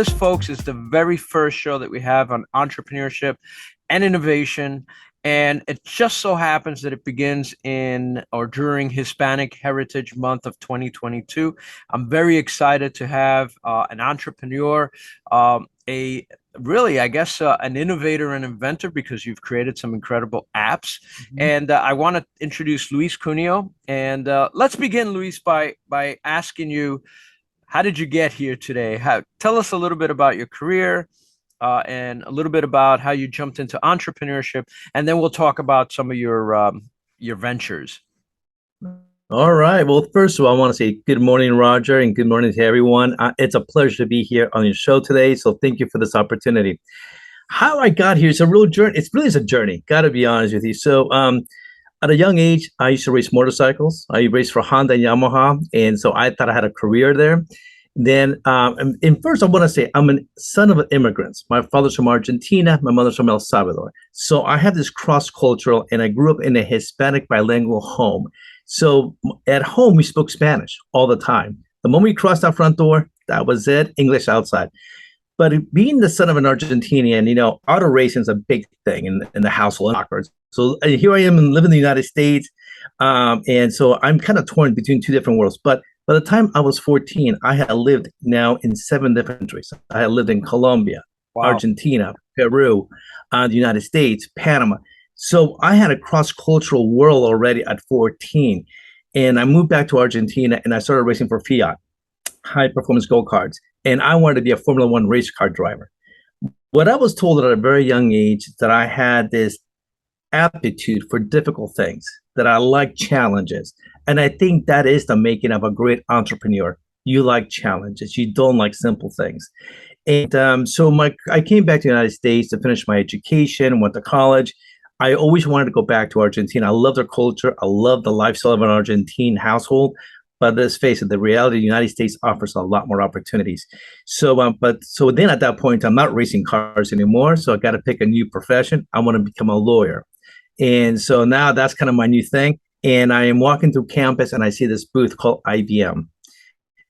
this, folks, is the very first show that we have on entrepreneurship and innovation. And it just so happens that it begins in or during Hispanic Heritage Month of 2022. I'm very excited to have an entrepreneur, a really, I guess, an innovator and inventor, because you've created some incredible apps. And I want to introduce Luis Cuneo. And let's begin, Luis, by asking you, how did you get here today? Tell us a little bit about your career, and a little bit about how you jumped into entrepreneurship, and then we'll talk about some of your ventures. All right. Well, first of all, I want to say good morning, Roger, and good morning to everyone. It's a pleasure to be here on your show today. So thank you for this opportunity. How I got here is a real journey. It's really a journey. Got to be honest with you. So at a young age, I used to race motorcycles. I raced for Honda and Yamaha, and so I thought I had a career there. Then, and first, I want to say I'm a son of immigrants. My father's from Argentina, my mother's from El Salvador. So I have this cross-cultural, and I grew up in a Hispanic bilingual home. So at home, we spoke Spanish all the time. The moment we crossed our front door, that was it, English outside. But being the son of an Argentinian, auto racing is a big thing in the household. So here I am living in the United States. And so I'm kind of torn between two different worlds. But by the time I was 14, I had lived now in 7 different countries. I had lived in Colombia, wow, Argentina, Peru, the United States, Panama. So I had a cross-cultural world already at 14. And I moved back to Argentina and I started racing for Fiat, high-performance go-karts. And I wanted to be a Formula One race car driver. What I was told at a very young age that I had this aptitude for difficult things, that I like challenges. And I think that is the making of a great entrepreneur. You like challenges. You don't like simple things. And so I came back to the United States to finish my education, went to college. I always wanted to go back to Argentina. I love their culture. I love the lifestyle of an Argentine household. But let's face it, the reality, the United States offers a lot more opportunities. So then at that point, I'm not racing cars anymore. So I got to pick a new profession. I want to become a lawyer. And so now that's kind of my new thing. And I am walking through campus and I see this booth called IBM.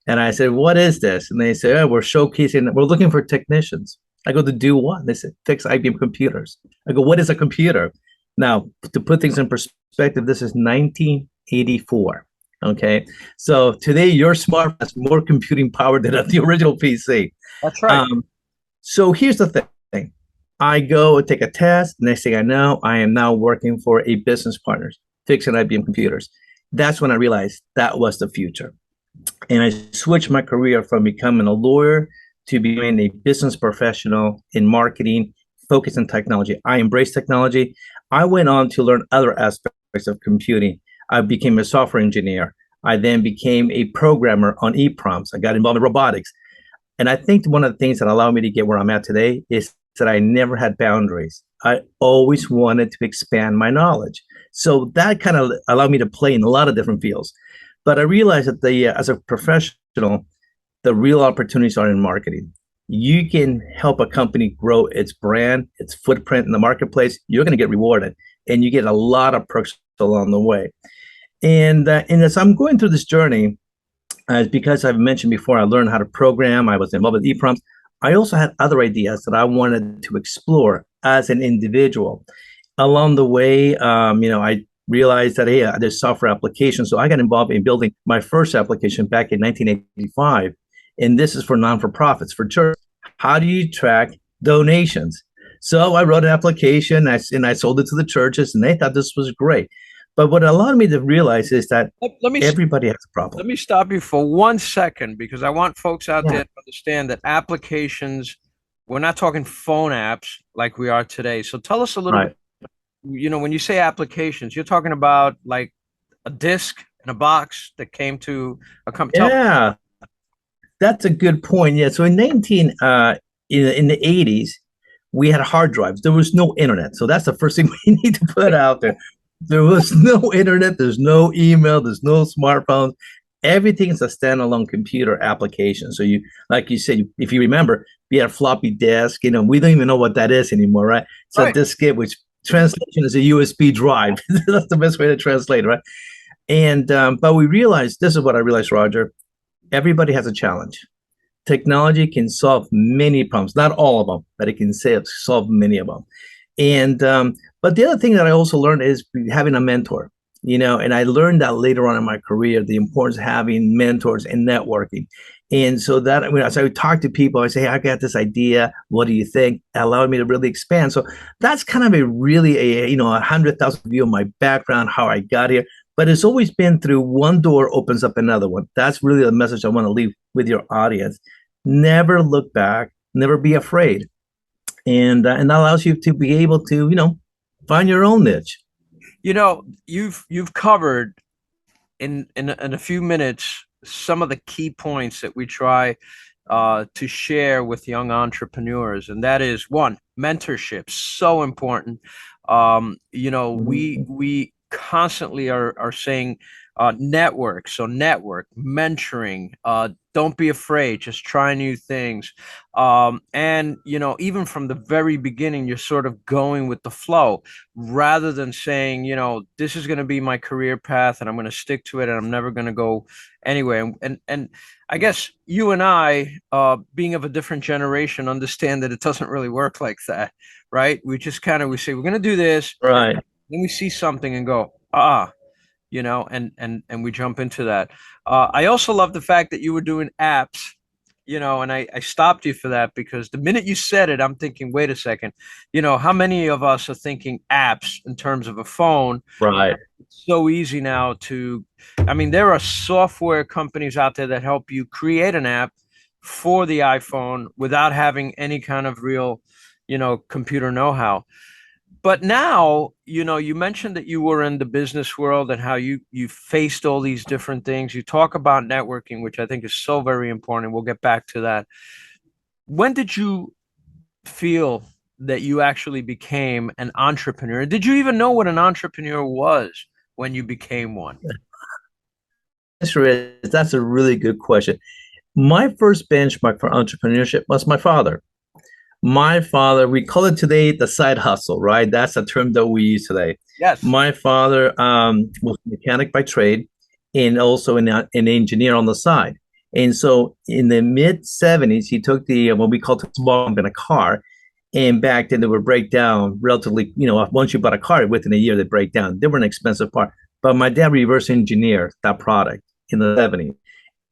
And I said, what is this? And they say, oh, we're showcasing, we're looking for technicians. I go, to do what? They said, fix IBM computers. I go, what is a computer? Now, to put things in perspective, this is 1984. Okay. So today your smartphone has more computing power than the original PC. That's right. So here's the thing. I go take a test. Next thing I know, I am now working for a business partner fixing IBM computers. That's when I realized that was the future. And I switched my career from becoming a lawyer to being a business professional in marketing, focused on technology. I embraced technology. I went on to learn other aspects of computing. I became a software engineer. I then became a programmer on EPROMs. I got involved in robotics. And I think one of the things that allowed me to get where I'm at today is that I never had boundaries. I always wanted to expand my knowledge. So that kind of allowed me to play in a lot of different fields. But I realized that as a professional, the real opportunities are in marketing. You can help a company grow its brand, its footprint in the marketplace. You're going to get rewarded, and you get a lot of perks along the way. And as I'm going through this journey, because I've mentioned before, I learned how to program. I was involved with EPROMs. I also had other ideas that I wanted to explore as an individual. Along the way, I realized that, hey, there's software applications. So I got involved in building my first application back in 1985. And this is for non-for-profits, for church. How do you track donations? So I wrote an application and I sold it to the churches, and they thought this was great. But what allowed me to realize is that everybody has a problem. Let me stop you for 1 second, because I want folks out there to understand that applications, we're not talking phone apps like we are today. So tell us a little bit, when you say applications, you're talking about like a disk in a box that came to a company. Yeah, that's a good point. Yeah. So in the 80s, we had hard drives. There was no internet. So that's the first thing we need to put out there. There was no internet. There's no email. There's no smartphones. Everything is a standalone computer application. So you, like you said, if you remember, we had a floppy disk. We don't even know what that is anymore, right? So right. Diskette, which translation is a USB drive. That's the best way to translate, right? And but we realized, this is what I realized, Roger. Everybody has a challenge. technology can solve many problems, not all of them, but it can solve many of them. And but the other thing that I also learned is having a mentor, and I learned that later on in my career, the importance of having mentors and networking. And so that when I would talk to people, I say, hey, I got this idea. What do you think? It allowed me to really expand. So that's kind of a really 100,000 view of my background, how I got here. But it's always been through one door opens up another one. That's really the message I want to leave with your audience. Never look back. Never be afraid, and that allows you to be able to find your own niche. You've covered in a few minutes some of the key points that we try to share with young entrepreneurs, and that is one, mentorship, so important. We constantly are saying network, so network, mentoring. Don't be afraid, just try new things. And even from the very beginning, you're sort of going with the flow rather than saying, this is going to be my career path and I'm going to stick to it and I'm never going to go anywhere. And I guess you and I, being of a different generation, understand that it doesn't really work like that, right? We say we're going to do this, Right. then we see something and go, and we jump into that. I also love the fact that you were doing apps, and I stopped you for that because the minute you said it, I'm thinking, wait a second, how many of us are thinking apps in terms of a phone? Right. It's so easy now I mean, there are software companies out there that help you create an app for the iPhone without having any kind of real, computer know-how. But now, you mentioned that you were in the business world and how you faced all these different things. You talk about networking, which I think is so very important. We'll get back to that. When did you feel that you actually became an entrepreneur? Did you even know what an entrepreneur was when you became one? That's a really good question. My first benchmark for entrepreneurship was my father. My father, we call it today the side hustle, right? That's a term that we use today. Yes. My father was a mechanic by trade and also an engineer on the side. And so in the mid 70s, he took what we call a small bump in a car. And back then they would break down relatively, once you bought a car, within a year they break down. They were an expensive part. But my dad reverse engineered that product in the 70s.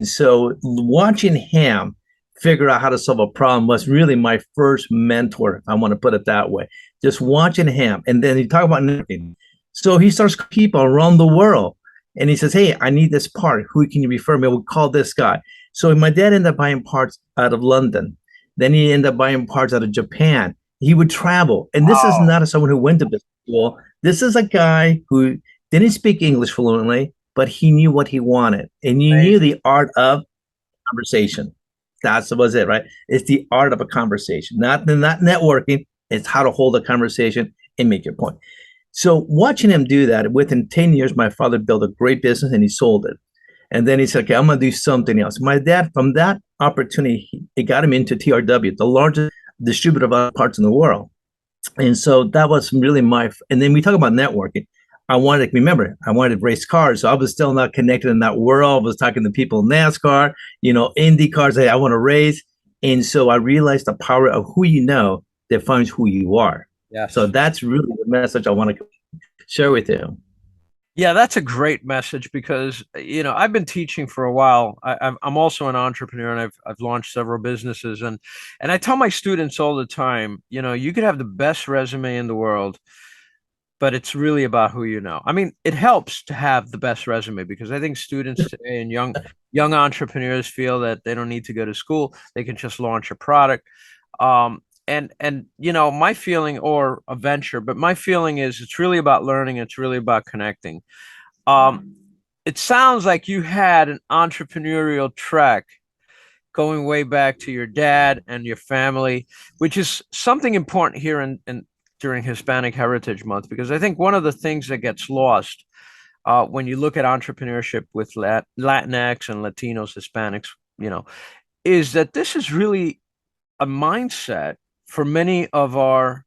So watching him figure out how to solve a problem was really my first mentor. I want to put it that way. Just watching him. And then you talk about networking. So he starts people around the world and he says, hey, I need this part. Who can you refer me? We'll call this guy. So my dad ended up buying parts out of London. Then he ended up buying parts out of Japan. He would travel. And this is Oh, not someone who went to business school. This is a guy who didn't speak English fluently, but he knew what he wanted. And he knew amazing. the art of conversation. That was it, right? It's the art of a conversation, not networking. It's how to hold a conversation and make your point. So watching him do that, within 10 years, my father built a great business and he sold it. And then he said, okay, I'm going to do something else. My dad, from that opportunity, it got him into TRW, the largest distributor of other parts in the world. And so that was really and then we talk about networking. I wanted to race cars. So I was still not connected in that world. I was talking to people in NASCAR, Indy cars. I want to race. And so I realized the power of who you know defines who you are. So Yes. that's really the message I want to share with you. Yeah, that's a great message because I've been teaching for a while. I'm also an entrepreneur and I've launched several businesses and I tell my students all the time, you could have the best resume in the world, but it's really about who you know. I mean, it helps to have the best resume because I think students today and young entrepreneurs feel that they don't need to go to school; they can just launch a product. And my feeling, or a venture, but my feeling is it's really about learning. It's really about connecting. Um, it sounds like you had an entrepreneurial track going way back to your dad and your family, which is something important here in during Hispanic Heritage Month, because I think one of the things that gets lost when you look at entrepreneurship with Latinx and Latinos, Hispanics, is that this is really a mindset for many of our,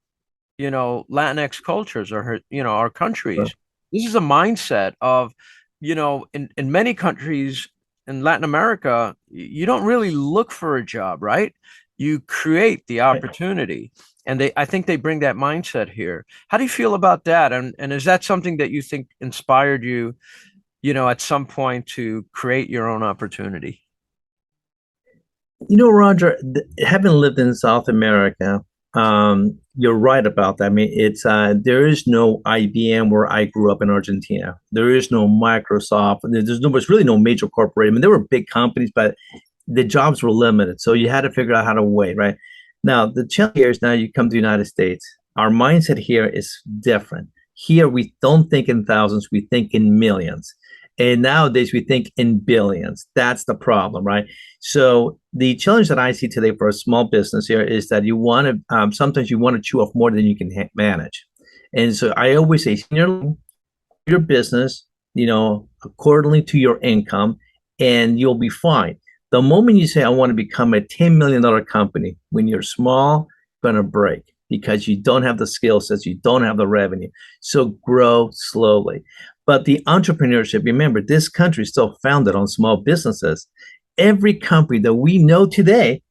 Latinx cultures or, our countries. This is a mindset of, in many countries, in Latin America, you don't really look for a job, right? You create the opportunity. And I think they bring that mindset here. How do you feel about that? And is that something that you think inspired you, at some point to create your own opportunity? Roger, having lived in South America, you're right about that. I mean, it's there is no IBM where I grew up in Argentina. There is no Microsoft. There's really no major corporation. I mean, there were big companies, but the jobs were limited. So you had to figure out how to wait, right? Now, the challenge here is now you come to the United States. Our mindset here is different. Here, we don't think in thousands, we think in millions. And nowadays, we think in billions. That's the problem, right? So the challenge that I see today for a small business here is that you want to, sometimes you want to chew off more than you can manage. And so I always say, your business, accordingly to your income, and you'll be fine. The moment you say, I want to become a $10 million company, when you're small, going to break because you don't have the skill sets, you don't have the revenue. So grow slowly. But the entrepreneurship, remember, this country is still founded on small businesses. Every company that we know today,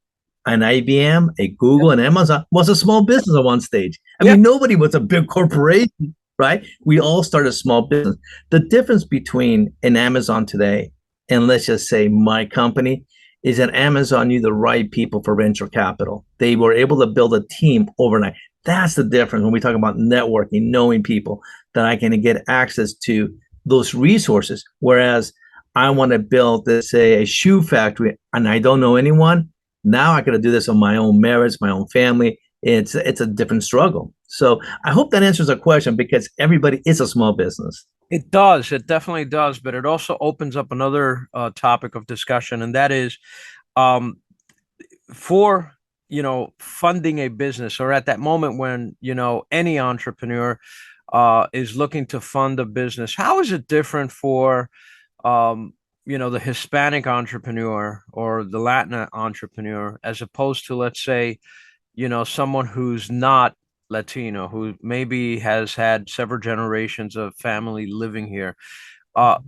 an IBM, a Google, and Amazon, was a small business at one stage. I Yeah. mean, nobody was a big corporation, right? We all started small business. The difference between an Amazon today and, let's just say, my company is that Amazon knew the right people for venture capital. They were able to build a team overnight. That's the difference when we talk about networking, knowing people that I can get access to those resources. Whereas I want to build, let's say, a shoe factory and I don't know anyone. Now I got to do this on my own merits, my own family. It's a different struggle. So I hope that answers the question because everybody is a small business. It does. It definitely does. But it also opens up another topic of discussion, and that is um, for funding a business, or at that moment when any entrepreneur is looking to fund a business. How is it different for the Hispanic entrepreneur or the Latin entrepreneur as opposed to, let's say, someone who's not Latino, who maybe has had several generations of family living here? Uh,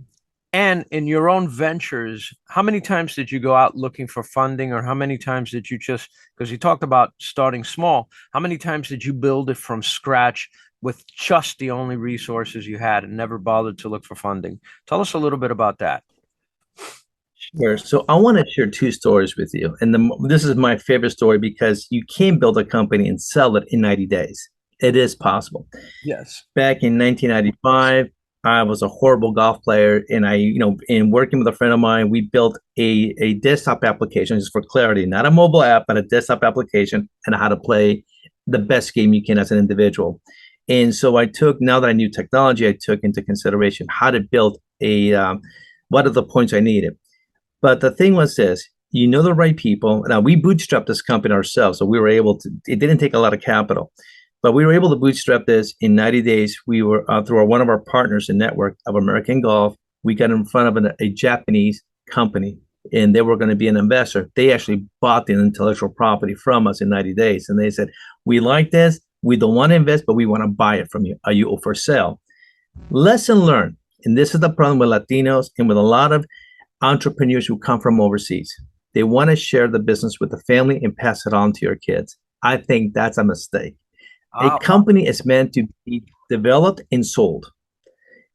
and in your own ventures, how many times did you go out looking for funding, or how many times did you just, because you talked about starting small, how many times did you build it from scratch with just the only resources you had and never bothered to look for funding? Tell us a little bit about that. Sure. So I want to share two stories with you. And this is my favorite story because you can build a company and sell it in 90 days. It is possible. Yes. Back in 1995, I was a horrible golf player. And in working with a friend of mine, we built a desktop application, just for clarity, not a mobile app, but a desktop application and how to play the best game you can as an individual. And so now that I knew technology, I took into consideration how to build what are the points I needed. But the thing was this, the right people. Now, we bootstrapped this company ourselves, so we were able to, it didn't take a lot of capital, but we were able to bootstrap this in 90 days. We were, through one of our partners in network of American Golf, we got in front of a Japanese company, and they were going to be an investor. They actually bought the intellectual property from us in 90 days. And they said, we like this. We don't want to invest, but we want to buy it from you. Are you for sale? Lesson learned. And this is the problem with Latinos and with a lot of entrepreneurs who come from overseas. They want to share the business with the family and pass it on to your kids. I think that's a mistake. A company is meant to be developed and sold.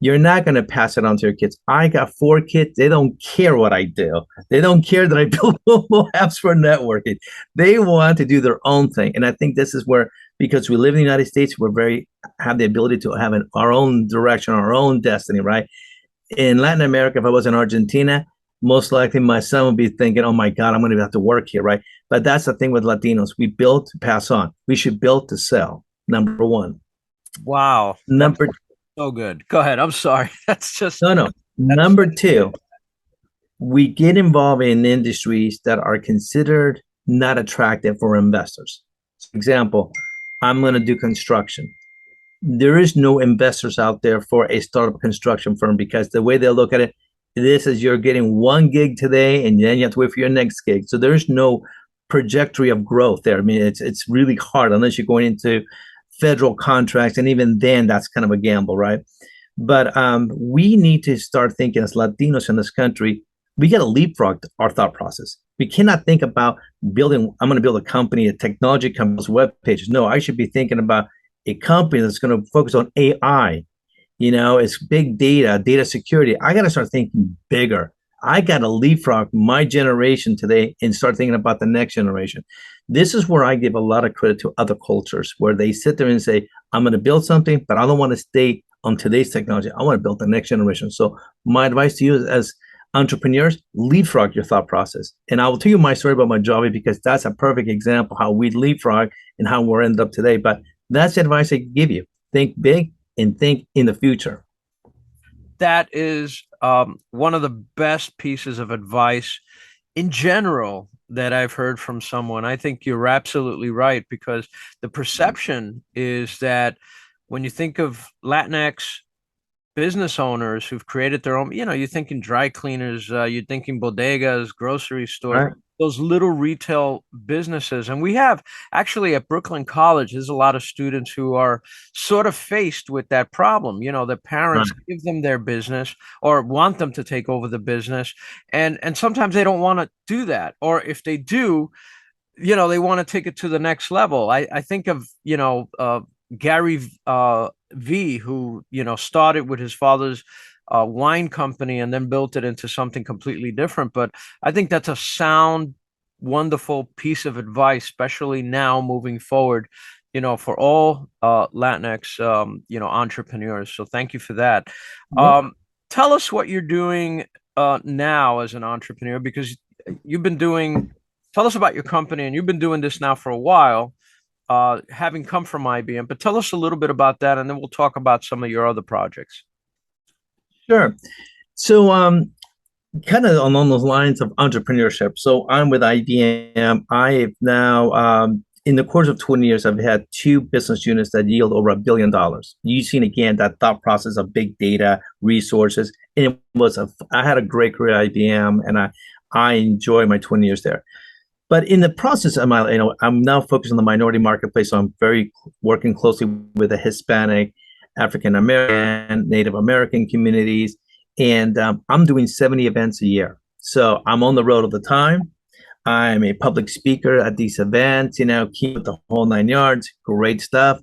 You're not going to pass it on to your kids. I got 4 kids. They don't care what I do. They don't care that I build mobile apps for networking. They want to do their own thing. And I think this is where, because we live in the United States, have the ability to have our own direction, our own destiny, right? In Latin America, if I was in Argentina, most likely my son would be thinking, oh my God, I'm going to have to work here, right? But that's the thing with Latinos. We build to pass on. We should build to sell, number one. Wow. Number So good. Go ahead. I'm sorry. That's just No. Number two, we get involved in industries that are considered not attractive for investors. For example, I'm going to do construction. There is no investors out there for a startup construction firm because the way they look at it, this is you're getting 1 gig today and then you have to wait for your next gig. So there's no trajectory of growth there. I mean, it's really hard unless you're going into federal contracts, and even then, that's kind of a gamble, right? But we need to start thinking as Latinos in this country, we got to leapfrog our thought process. We cannot think about building, I'm going to build a company, a technology company's web pages. No, I should be thinking about a company that's going to focus on AI. It's big data, data security. I got to start thinking bigger. I got to leapfrog my generation today and start thinking about the next generation. This is where I give a lot of credit to other cultures where they sit there and say, I'm going to build something, but I don't want to stay on today's technology. I want to build the next generation. So my advice to you as entrepreneurs, leapfrog your thought process. And I will tell you my story about my job because that's a perfect example how we leapfrog and how we're ended up today. But that's the advice I give you. Think big and think in the future. That is one of the best pieces of advice in general that I've heard from someone. I think you're absolutely right because the perception is that when you think of Latinx business owners who've created their own, you're thinking dry cleaners, you're thinking bodegas, grocery stores, Right. those little retail businesses. And we have actually at Brooklyn College, there's a lot of students who are sort of faced with that problem. The parents Right. give them their business or want them to take over the business. And sometimes they don't want to do that. Or if they do, they want to take it to the next level. I think of, Gary V, who, started with his father's wine company and then built it into something completely different. But I think that's a sound, wonderful piece of advice, especially now moving forward, for all Latinx, entrepreneurs. So thank you for that. Yep. Um, Tell us what you're doing now as an entrepreneur, because you've been doing, tell us about your company, and you've been doing this now for a while, having come from IBM. But tell us a little bit about that, and then we'll talk about some of your other projects. Sure. So, kind of along those lines of entrepreneurship. So, I'm with IBM. I've now, in the course of 20 years, I've had two business units that yield over $1 billion. You've seen again that thought process of big data, resources. And I had a great career at IBM, and I enjoy my 20 years there. But in the process of my, I'm now focused on the minority marketplace. So I'm very working closely with the Hispanic, African American, Native American communities, and I'm doing 70 events a year. So I'm on the road all the time. I'm a public speaker at these events. Keep the whole 9 yards. Great stuff.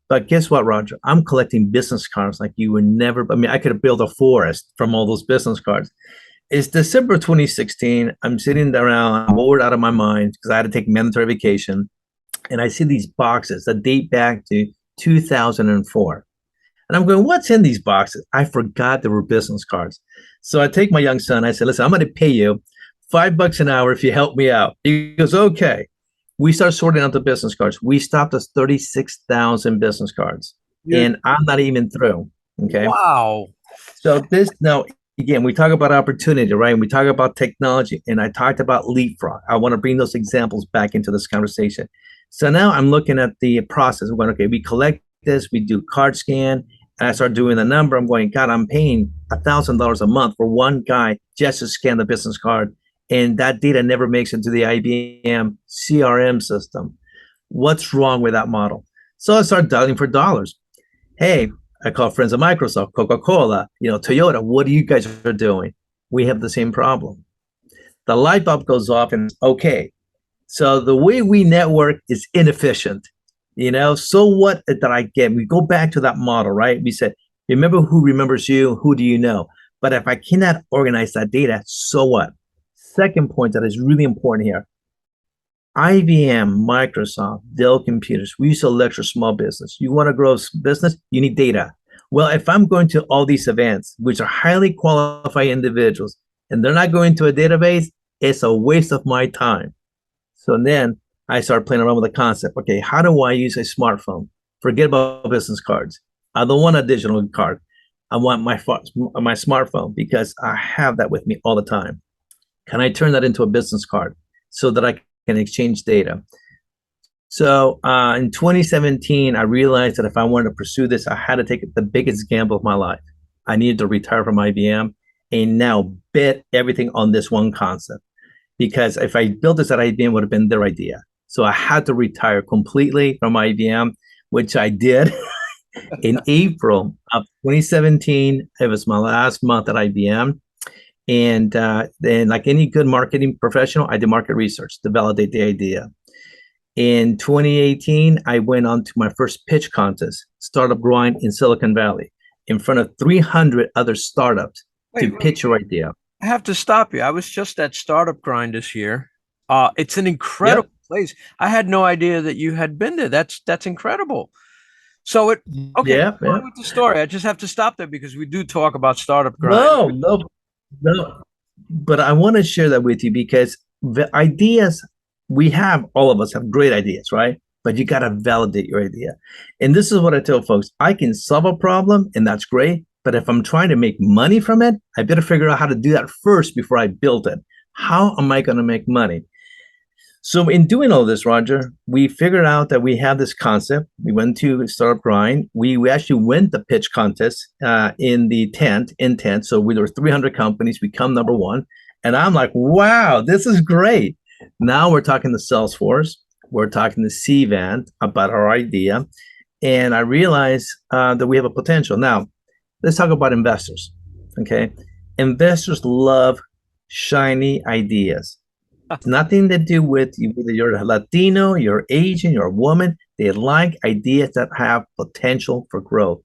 But guess what, Roger? I'm collecting business cards like you would never. I mean, I could have built a forest from all those business cards. It's December 2016. I'm sitting around, bored out of my mind because I had to take mandatory vacation. And I see these boxes that date back to 2004. And I'm going, what's in these boxes? I forgot there were business cards. So I take my young son. I said, listen, I'm going to pay you $5 an hour if you help me out. He goes, okay. We start sorting out the business cards. We stopped at 36,000 business cards. You're, And I'm not even through. Okay. wow. So this now, again, we talk about opportunity, right? And we talk about technology, and I talked about leapfrog. I want to bring those examples back into this conversation. So now I'm looking at the process. We're going, okay, we collect this, we do card scan, and I start doing the number. I'm going, God, I'm paying $1,000 a month for one guy just to scan the business card, and that data never makes it into the IBM CRM system. What's wrong with that model? So I start dialing for dollars. Hey, I call friends at Microsoft, Coca-Cola, Toyota. What are you guys are doing? We have the same problem. The light bulb goes off and okay. So the way we network is inefficient. So what did I get? We go back to that model, right? We said, remember who remembers you? Who do you know? But if I cannot organize that data, so what? Second point that is really important here. IBM, Microsoft, Dell Computers, we used to lecture small business. You want to grow business, you need data. Well, if I'm going to all these events, which are highly qualified individuals, and they're not going to a database, it's a waste of my time. So then I start playing around with the concept. Okay, how do I use a smartphone? Forget about business cards. I don't want a digital card. I want my smartphone because I have that with me all the time. Can I turn that into a business card so that I can exchange data? So in 2017, I realized that if I wanted to pursue this, I had to take the biggest gamble of my life. I needed to retire from IBM and now bet everything on this one concept. Because if I built this at IBM, it would have been their idea. So I had to retire completely from IBM, which I did in April of 2017. It was my last month at IBM. And then, like any good marketing professional, I did market research to validate the idea. In 2018, I went on to my first pitch contest, Startup Grind in Silicon Valley, in front of 300 other startups to Wait. pitch your idea. I have to stop you. I was just at Startup Grind this year. It's an incredible Yep. place. I had no idea that you had been there. That's incredible. So it okay, Yeah, go yeah. on with the story. I just have to stop there because we do talk about Startup Grind. No, no, no. But I want to share that with you because the ideas we have, all of us have great ideas, right? But you got to validate your idea. And this is what I tell folks. I can solve a problem and that's great. But if I'm trying to make money from it, I better figure out how to do that first before I build it. How am I going to make money? So in doing all this, Roger, we figured out that we have this concept. We went to Startup Grind. We actually went the pitch contest in the tent. So we there were 300 companies. We come number one. And I'm like, wow, this is great. Now we're talking to Salesforce. We're talking to Cvent about our idea. And I realized that we have a potential. Now, let's talk about investors. Okay. Investors love shiny ideas. Nothing to do with whether you're Latino, you're Asian, you're a woman. They like ideas that have potential for growth.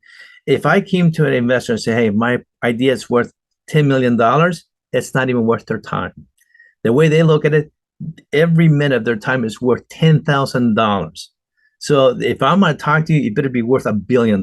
If I came to an investor and say, hey, my idea is worth $10 million, it's not even worth their time. The way they look at it, every minute of their time is worth $10,000. So if I'm going to talk to you, it better be worth $1 billion.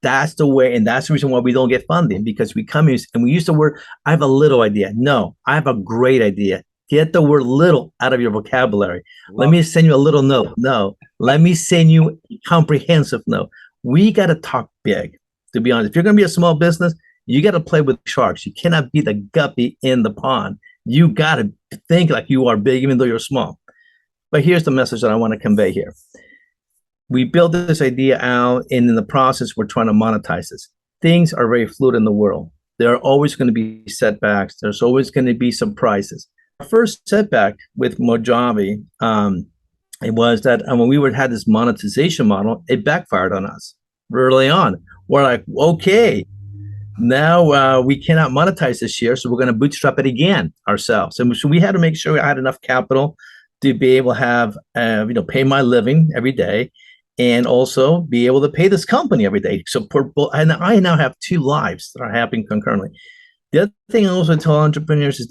That's the way, and that's the reason why we don't get funding, because we come here and we use the word, I have a little idea. No, I have a great idea. Get the word little out of your vocabulary. Let Love me send you a little note. No, let me send you a comprehensive note. We got to talk big, to be honest. If you're going to be a small business, you got to play with sharks. You cannot be the guppy in the pond. You got to think like you are big, even though you're small. But here's the message that I want to convey here. We built this idea out, and in the process, we're trying to monetize this. Things are very fluid in the world. There are always going to be setbacks. There's always going to be surprises. Our first setback with Mojave, it was that when we had this monetization model, it backfired on us early on. We're like, okay, now we cannot monetize this year, so we're going to bootstrap it again ourselves. And so we had to make sure I had enough capital to be able to have, pay my living every day, and also be able to pay this company every day. So, and I now have two lives that are happening concurrently. The other thing I also tell entrepreneurs is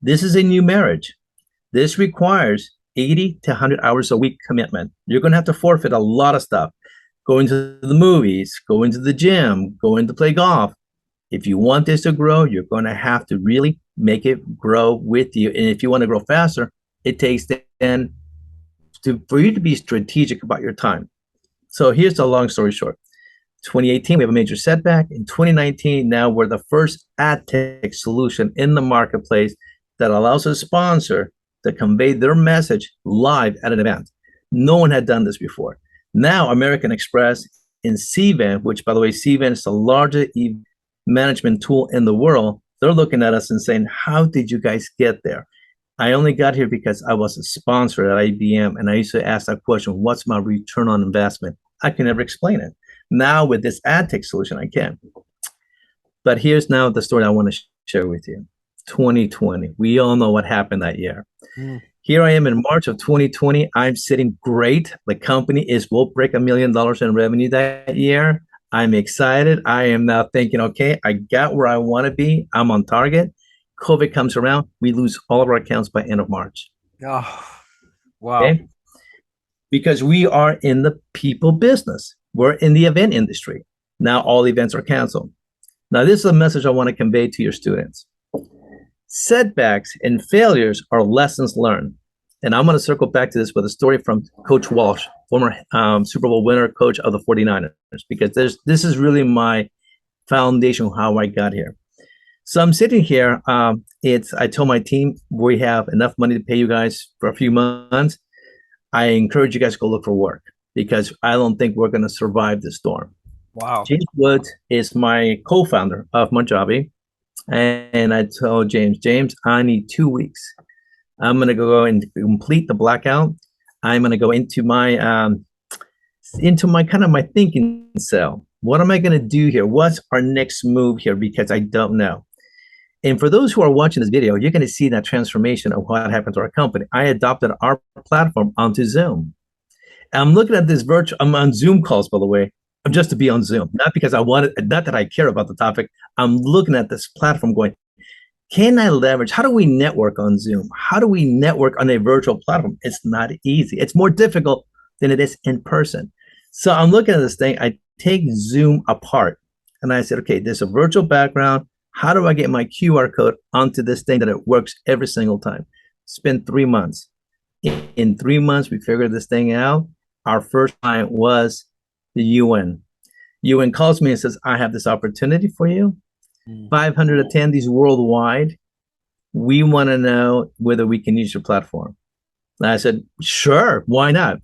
this is a new marriage. This requires 80 to 100 hours a week commitment. You're going to have to forfeit a lot of stuff. Going to the movies, going to the gym, going to play golf. If you want this to grow, you're going to have to really make it grow with you. And if you want to grow faster, it takes then for you to be strategic about your time. So here's the long story short. 2018, we have a major setback. In 2019, now we're the first ad tech solution in the marketplace that allows a sponsor to convey their message live at an event. No one had done this before. Now, American Express and Cvent, which, by the way, Cvent is the largest management tool in the world, they're looking at us and saying, how did you guys get there? I only got here because I was a sponsor at IBM, and I used to ask that question, what's my return on investment? I can never explain it. Now, with this ad tech solution, I can. But here's now the story I want to share with you. 2020. We all know what happened that year. Mm. Here I am in March of 2020. I'm sitting great. The company will break $1 million in revenue that year. I'm excited. I am now thinking, okay, I got where I want to be. I'm on target. COVID comes around. We lose all of our accounts by end of March. Oh, wow. Okay? Because we are in the people business. We're in the event industry. Now all events are canceled. Now, this is a message I want to convey to your students. Setbacks and failures are lessons learned. And I'm going to circle back to this with a story from Coach Walsh, former Super Bowl winner, coach of the 49ers, because this is really my foundation of how I got here. So I'm sitting here. I told my team, we have enough money to pay you guys for a few months. I encourage you guys to go look for work because I don't think we're going to survive this storm. Wow. James Woods is my co-founder of Mojave. And I told James, I need 2 weeks. I'm going to go and complete the blackout. I'm going to go into my kind of my thinking cell. What am I going to do here? What's our next move here? Because I don't know. And for those who are watching this video, you're going to see that transformation of what happened to our company. I adopted our platform onto Zoom. I'm looking at this virtual, I'm on Zoom calls, by the way. I'm just to be on Zoom, not because I wanted, not that I care about the topic. I'm looking at this platform going, can I leverage? How do we network on Zoom? How do we network on a virtual platform? It's not easy. It's more difficult than it is in person. So I'm looking at this thing. I take Zoom apart and I said, okay, there's a virtual background. How do I get my QR code onto this thing that it works every single time? Spent 3 months. In 3 months, we figured this thing out. Our first client was the UN. UN calls me and says, I have this opportunity for you. 500 attendees worldwide. We want to know whether we can use your platform. And I said, sure, why not?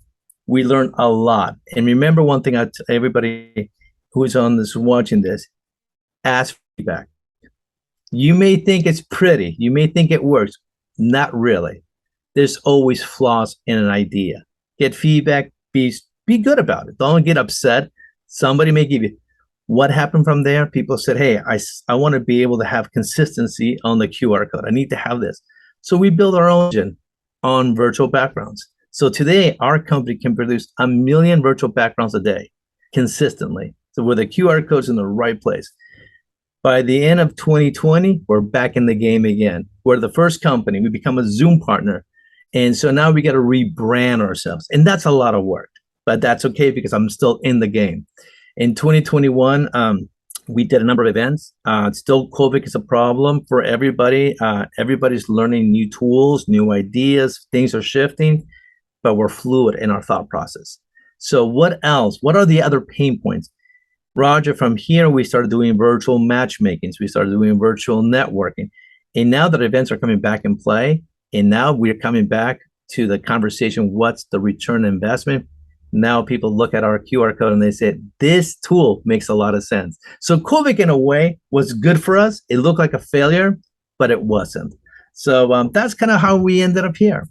We learned a lot. And remember one thing, everybody who's on this watching this, ask feedback. You may think it's pretty. You may think it works. Not really. There's always flaws in an idea. Get feedback. Be good about it. Don't get upset. Somebody may give you. What happened from there? People said, hey, I want to be able to have consistency on the QR code. I need to have this. So we build our own engine on virtual backgrounds. So today, our company can produce 1 million virtual backgrounds a day consistently. So with the QR codes in the right place. By the end of 2020, we're back in the game again. We're the first company. We become a Zoom partner. And so now we got to rebrand ourselves. And that's a lot of work, but that's okay because I'm still in the game. In 2021, we did a number of events. Still, COVID is a problem for everybody. Everybody's learning new tools, new ideas. Things are shifting, but we're fluid in our thought process. So what else? What are the other pain points? Roger, from here, we started doing virtual matchmakings. We started doing virtual networking. And now that events are coming back in play, and now we're coming back to the conversation, what's the return on investment? Now people look at our QR code and they say, this tool makes a lot of sense. So COVID, in a way, was good for us. It looked like a failure, but it wasn't. So that's kind of how we ended up here.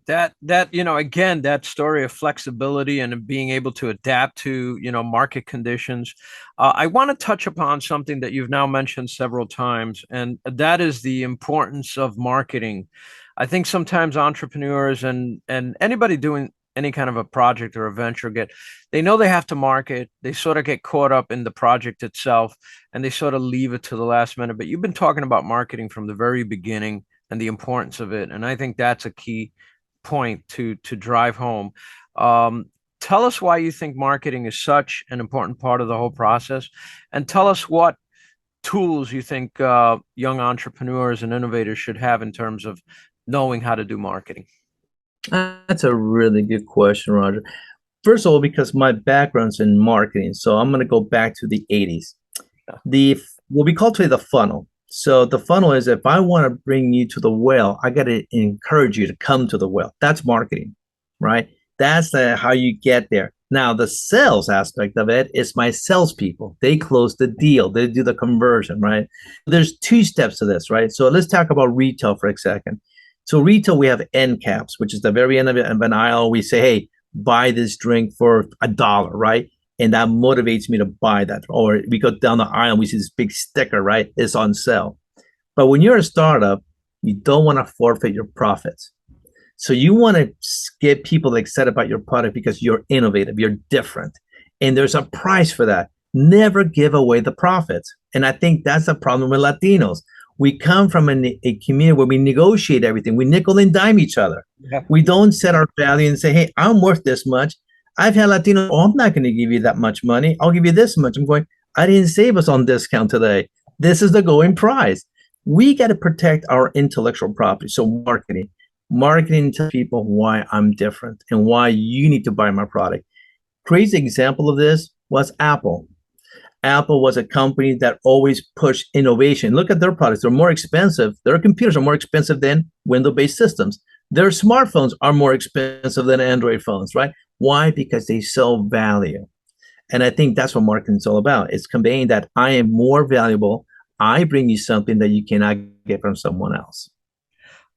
Again, that story of flexibility and being able to adapt to, market conditions. I want to touch upon something that you've now mentioned several times, and that is the importance of marketing. I think sometimes entrepreneurs and anybody doing any kind of a project or a venture they know they have to market. They sort of get caught up in the project itself and they sort of leave it to the last minute. But you've been talking about marketing from the very beginning and the importance of it. And I think that's a key point to drive home. Tell us why you think marketing is such an important part of the whole process, and tell us what tools you think young entrepreneurs and innovators should have in terms of knowing how to do marketing. That's a really good question, Roger. First of all, because my background's in marketing, so I'm going to go back to the 80s. The what we call today the funnel. So the funnel is, if I want to bring you to the well, I got to encourage you to come to the well. That's marketing, right? That's how you get there. Now, the sales aspect of it is my salespeople. They close the deal. They do the conversion, right? There's 2 steps to this, right? So let's talk about retail for a second. So retail, we have end caps, which is the very end of an aisle. We say, hey, buy this drink for $1, right? And that motivates me to buy that. Or we go down the aisle, we see this big sticker, right? It's on sale. But when you're a startup, you don't want to forfeit your profits. So you want to get people excited about your product because you're innovative, you're different. And there's a price for that. Never give away the profits. And I think that's the problem with Latinos. We come from a community where we negotiate everything. We nickel and dime each other. Yeah. We don't set our value and say, hey, I'm worth this much. I've had Latino, oh, I'm not going to give you that much money. I'll give you this much. I'm going, I didn't save us on discount today. This is the going price. We got to protect our intellectual property. So marketing tells people why I'm different and why you need to buy my product. Crazy example of this was Apple. Apple was a company that always pushed innovation. Look at their products. They're more expensive. Their computers are more expensive than Windows-based systems. Their smartphones are more expensive than Android phones, right? Why? Because they sell value. And I think that's what marketing is all about. It's conveying that I am more valuable. I bring you something that you cannot get from someone else.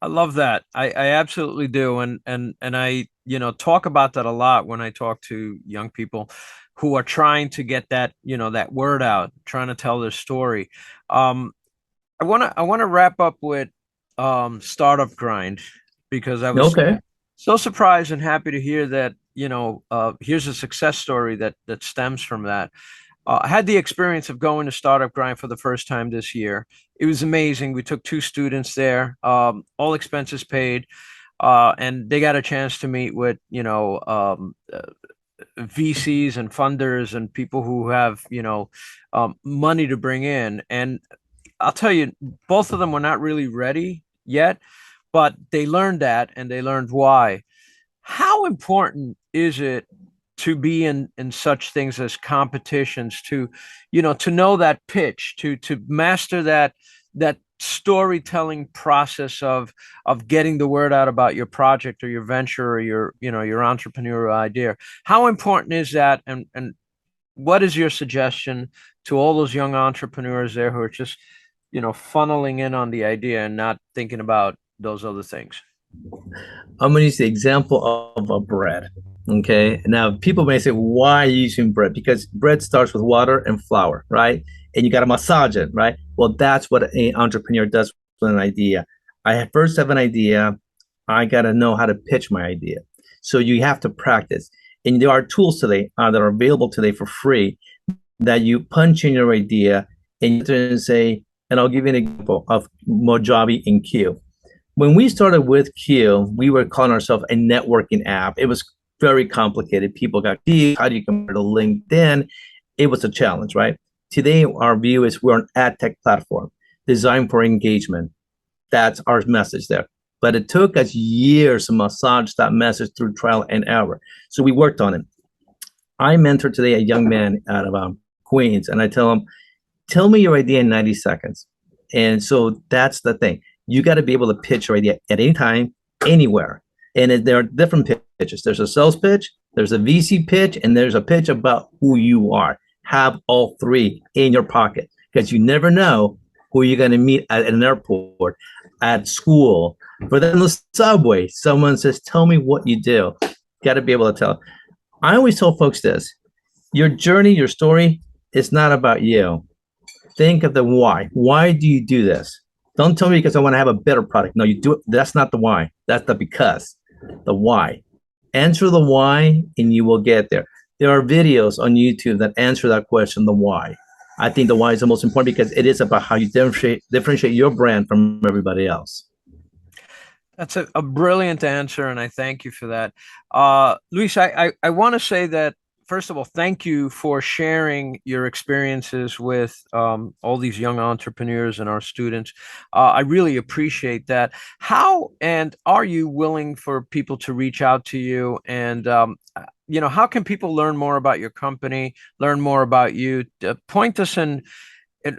I love that. I absolutely do. And I, talk about that a lot when I talk to young people who are trying to get that, that word out, trying to tell their story. I want to wrap up with startup grind because I was Okay. so surprised and happy to hear that, here's a success story that stems from that. I had the experience of going to Startup Grind for the first time this year. It was amazing. We took two students there, all expenses paid, and they got a chance to meet with, VCs and funders and people who have, money to bring in. And I'll tell you, both of them were not really ready yet, but they learned that and they learned why. How important is it to be in such things as competitions, to to know that pitch, to master that storytelling process of getting the word out about your project or your venture or your entrepreneurial idea? How important is that, and what is your suggestion to all those young entrepreneurs there who are just funneling in on the idea and not thinking about those other things? I'm going to use the example of a bread. Okay. Now, people may say, why are you using bread? Because bread starts with water and flour, right? And you got to massage it, right? Well, that's what an entrepreneur does with an idea. First have an idea. I got to know how to pitch my idea. So you have to practice. And there are tools today that are available today for free that you punch in your idea and you say, and I'll give you an example of Mojave and Q. When we started with Q, we were calling ourselves a networking app. It was very complicated. People got confused. How do you compare to LinkedIn? It was a challenge, right? Today, our view is we're an ad tech platform designed for engagement. That's our message there. But it took us years to massage that message through trial and error. So we worked on it. I mentor today a young man out of Queens, and I tell him, tell me your idea in 90 seconds. And so that's the thing. You got to be able to pitch your idea at any time, anywhere. And there are different pitches. There's a sales pitch, there's a VC pitch, and there's a pitch about who you are. Have all three in your pocket because you never know who you're going to meet at an airport, at school, for then the subway. Someone says, tell me what you do. Got to be able to tell. I always tell folks this: your journey, your story, is not about you. Think of the why. Why do you do this? Don't tell me because I want to have a better product. No, you do it. That's not the why. That's the because. The why. Answer the why and you will get there. There are videos on YouTube that answer that question, the why. I think the why is the most important because it is about how you differentiate your brand from everybody else. That's a brilliant answer, and I thank you for that. Luis, I want to say that, first of all, thank you for sharing your experiences with all these young entrepreneurs and our students. I really appreciate that. How and are you willing for people to reach out to you? And, how can people learn more about your company, learn more about you? Point us in,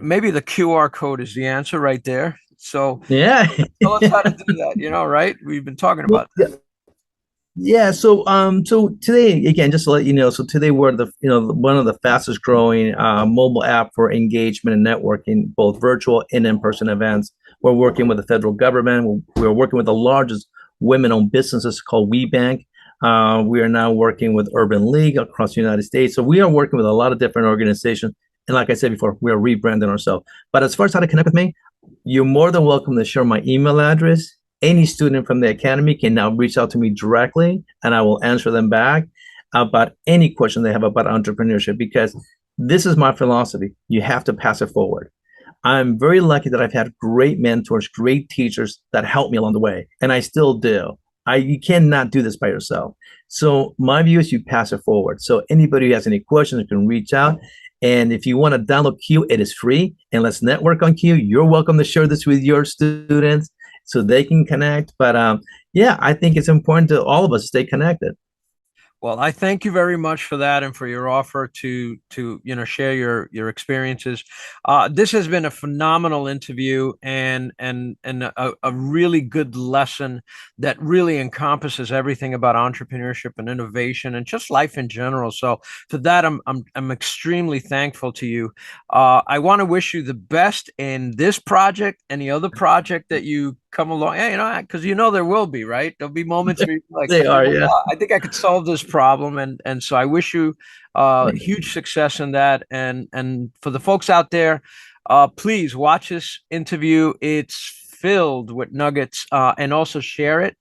maybe the QR code is the answer right there. So Yeah. tell us how to do that, right? We've been talking Well, about yeah. this. Yeah, so today again, just to let you know, so today we're one of the fastest growing mobile app for engagement and networking, both virtual and in-person events. We're working with the federal government. We're working with the largest women-owned businesses called WeBank. We are now working with Urban League across the United States. So we are working with a lot of different organizations. And like I said before, we are rebranding ourselves. But as far as how to connect with me, you're more than welcome to share my email address. Any student from the academy can now reach out to me directly and I will answer them back about any question they have about entrepreneurship because this is my philosophy. You have to pass it forward. I'm very lucky that I've had great mentors, great teachers that helped me along the way, and I still do. You cannot do this by yourself. So my view is you pass it forward. So anybody who has any questions can reach out. And if you want to download Q, it is free. And let's network on Q. You're welcome to share this with your students so they can connect. But yeah, I think it's important to all of us stay connected. Well, I thank you very much for that and for your offer to share your experiences. This has been a phenomenal interview and a really good lesson that really encompasses everything about entrepreneurship and innovation and just life in general. So for that, I'm extremely thankful to you. I want to wish you the best in this project, any other project that you come along. Yeah, because there will be, right? There'll be moments where you're like, They are, yeah. I think I could solve this problem, and so I wish you huge success in that. And for the folks out there, Please watch this interview. It's filled with nuggets, and also share it.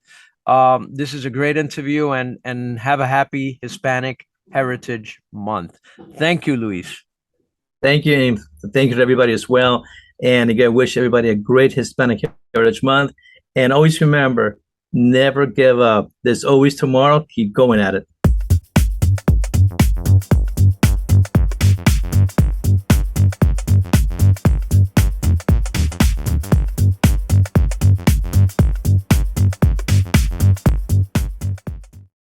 This is a great interview, and have a happy Hispanic Heritage Month. Thank you, Luis. Thank you, and thank you to everybody as well. And again, wish everybody a great Hispanic Heritage Month. And always remember, never give up. There's always tomorrow. Keep going at it.